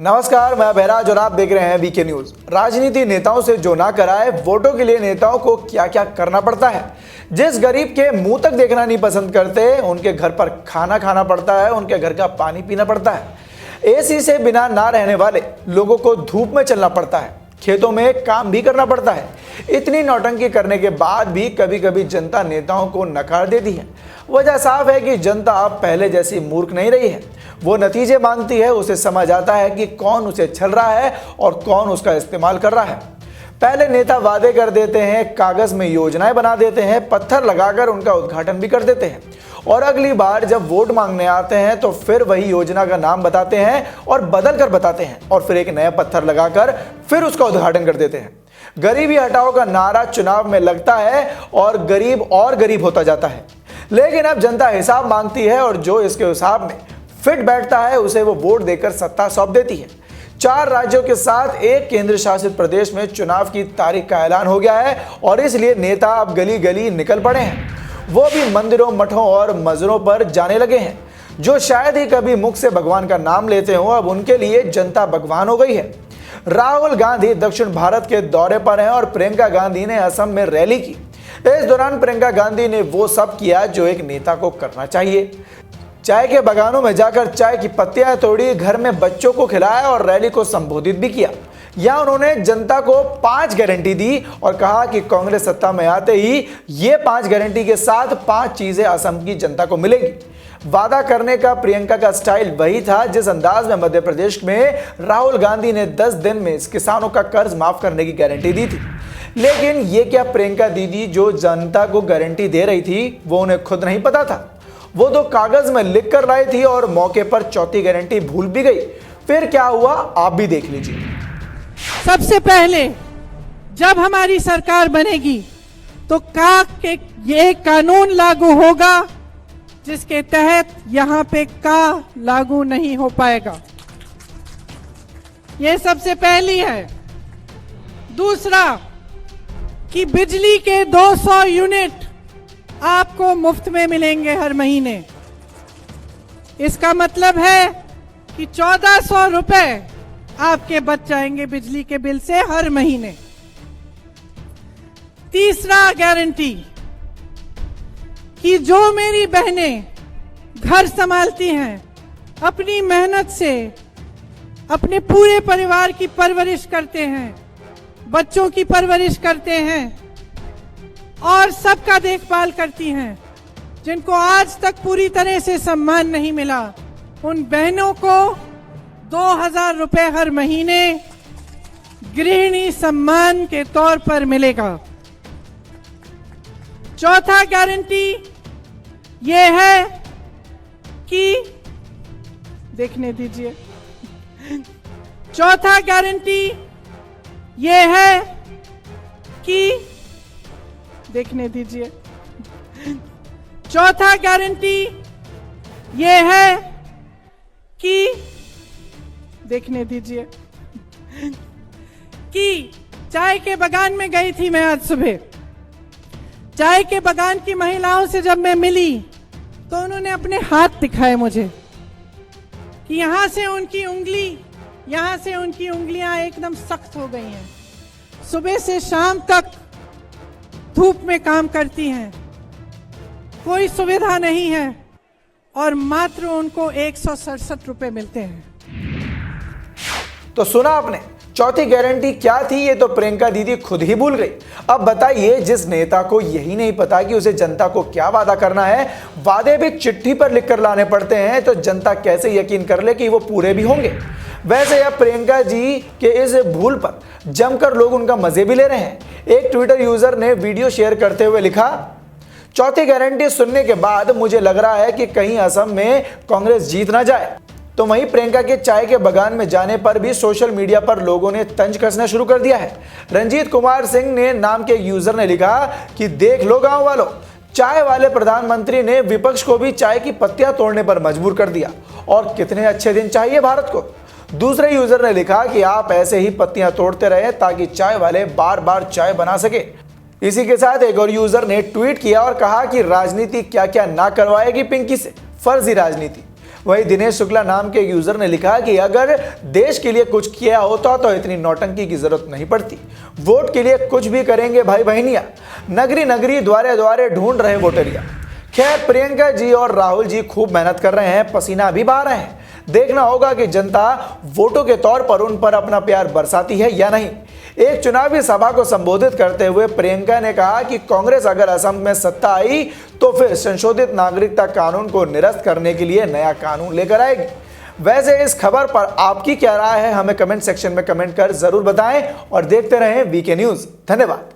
नमस्कार, मैं बहराज और आप देख रहे हैं वीके न्यूज। राजनीति नेताओं से जो ना कराए, वोटों के लिए नेताओं को क्या क्या करना पड़ता है। जिस गरीब के मुंह तक देखना नहीं पसंद करते, उनके घर पर खाना खाना पड़ता है, उनके घर का पानी पीना पड़ता है। एसी से बिना ना रहने वाले लोगों को धूप में चलना पड़ता है, खेतों में काम भी करना पड़ता है। इतनी नौटंकी करने के बाद भी कभी कभी जनता नेताओं को नकार देती है। वजह साफ है कि जनता अब पहले जैसी मूर्ख नहीं रही है। वो नतीजे मांगती है, उसे समझ आता है कि कौन उसे छल रहा है और कौन उसका इस्तेमाल कर रहा है। पहले नेता वादे कर देते हैं, कागज में योजनाएं बना देते हैं, पत्थर लगाकर उनका उद्घाटन भी कर देते हैं, और अगली बार जब वोट मांगने आते हैं तो फिर वही योजना का नाम बताते हैं और बदल कर बताते हैं, और फिर एक नया पत्थर लगाकर फिर उसका उद्घाटन कर देते हैं। गरीबी हटाओ का नारा चुनाव में लगता है और गरीब होता जाता है। लेकिन अब जनता हिसाब मांगती है, और जो इसके हिसाब में फिट बैठता है उसे वो वोट देकर सत्ता सौंप देती है। 4 राज्यों के साथ एक केंद्र शासित प्रदेश में चुनाव की तारीख का ऐलान हो गया है, और इसलिए नेता अब गली गली निकल पड़े हैं। वो भी मंदिरों, मठों और मजरों पर जाने लगे हैं। जो शायद ही कभी मुख से भगवान का नाम लेते हो, अब उनके लिए जनता भगवान हो गई है। राहुल गांधी दक्षिण भारत के दौरे पर हैं और प्रियंका गांधी ने असम में रैली की। इस दौरान प्रियंका गांधी ने वो सब किया जो एक नेता को करना चाहिए। चाय के बागानों में जाकर चाय की पत्तियां तोड़ी, घर में बच्चों को खिलाया और रैली को संबोधित भी किया। यहाँ उन्होंने जनता को 5 गारंटी दी और कहा कि कांग्रेस सत्ता में आते ही ये 5 गारंटी के साथ 5 चीजें असम की जनता को मिलेंगी। वादा करने का प्रियंका का स्टाइल वही था जिस अंदाज में मध्य प्रदेश में राहुल गांधी ने 10 दिन में किसानों का कर्ज माफ करने की गारंटी दी थी। लेकिन ये क्या प्रियंका दीदी जो जनता को गारंटी दे रही थी वो उन्हें खुद नहीं पता था। वो तो कागज में लिख कर लाई थी और मौके पर चौथी गारंटी भूल भी गई। फिर क्या हुआ आप भी देख लीजिए। सबसे पहले जब हमारी सरकार बनेगी तो के ये कानून लागू होगा जिसके तहत यहाँ पे लागू नहीं हो पाएगा। ये सबसे पहली है। दूसरा कि बिजली के 200 यूनिट आपको मुफ्त में मिलेंगे हर महीने। इसका मतलब है कि 1400 रुपए आपके बच जाएंगे बिजली के बिल से हर महीने। तीसरा गारंटी कि जो मेरी बहनें घर संभालती हैं, अपनी मेहनत से अपने पूरे परिवार की परवरिश करते हैं, बच्चों की परवरिश करते हैं और सबका देखभाल करती हैं, जिनको आज तक पूरी तरह से सम्मान नहीं मिला, उन बहनों को 2000 रुपए हर महीने गृहिणी सम्मान के तौर पर मिलेगा। चौथा गारंटी ये है कि देखने दीजिए। चौथा गारंटी ये है कि देखने दीजिए। चौथा गारंटी ये है कि देखने दीजिए कि चाय के बागान में गई थी मैं आज सुबह। चाय के बागान की महिलाओं से जब मैं मिली तो उन्होंने अपने हाथ दिखाए मुझे कि यहां से उनकी उंगलियां एकदम सख्त हो गई हैं। सुबह से शाम तक धूप में काम करती हैं, कोई सुविधा नहीं है और मात्र उनको 167 रुपए मिलते हैं। तो सुना आपने, चौथी गारंटी क्या थी ये तो प्रियंका दीदी खुद ही भूल गई। अब बताइए, जिस नेता को यही नहीं पता कि उसे जनता को क्या वादा करना है, वादे भी चिट्ठी पर लिखकर लाने पड़ते हैं, तो जनता कैसे यकीन कर ले कि वो पूरे भी होंगे। वैसे अब प्रियंका जी के इस भूल पर जमकर लोग उनका मजे भी ले रहे हैं। एक ट्विटर यूजर ने वीडियो शेयर करते हुए लिखा, चौथी गारंटी सुनने के बाद मुझे लग रहा है कि कहीं असम में कांग्रेस जीत ना जाए। तो वहीं प्रियंका के चाय के बागान में जाने पर भी सोशल मीडिया पर लोगों ने तंज कसना शुरू कर दिया है। रंजीत कुमार सिंह ने नाम के यूजर ने लिखा कि देख लो गांव वालों, चाय वाले प्रधानमंत्री ने विपक्ष को भी चाय की पत्तियां तोड़ने पर मजबूर कर दिया, और कितने अच्छे दिन चाहिए भारत को। दूसरे यूजर ने लिखा कि आप ऐसे ही पत्तियां तोड़ते रहे ताकि चाय वाले बार बार चाय बना सके। इसी के साथ एक और यूजर ने ट्वीट किया और कहा कि राजनीति क्या क्या ना करवाएगी पिंकी से, फर्जी राजनीति। वहीं दिनेश शुक्ला नाम के यूजर ने लिखा कि अगर देश के लिए कुछ किया होता तो इतनी नौटंकी की जरूरत नहीं पड़ती। वोट के लिए कुछ भी करेंगे भाई बहनिया, नगरी नगरी द्वारे द्वारे ढूंढ रहे वोटरिया। खैर, प्रियंका जी और राहुल जी खूब मेहनत कर रहे हैं, पसीना भी बहा रहे हैं। देखना होगा कि जनता वोटों के तौर पर उन पर अपना प्यार बरसाती है या नहीं। एक चुनावी सभा को संबोधित करते हुए प्रियंका ने कहा कि कांग्रेस अगर असम में सत्ता आई तो फिर संशोधित नागरिकता कानून को निरस्त करने के लिए नया कानून लेकर आएगी। वैसे इस खबर पर आपकी क्या राय है, हमें कमेंट सेक्शन में कमेंट कर जरूर बताएं और देखते रहें वीके न्यूज। धन्यवाद।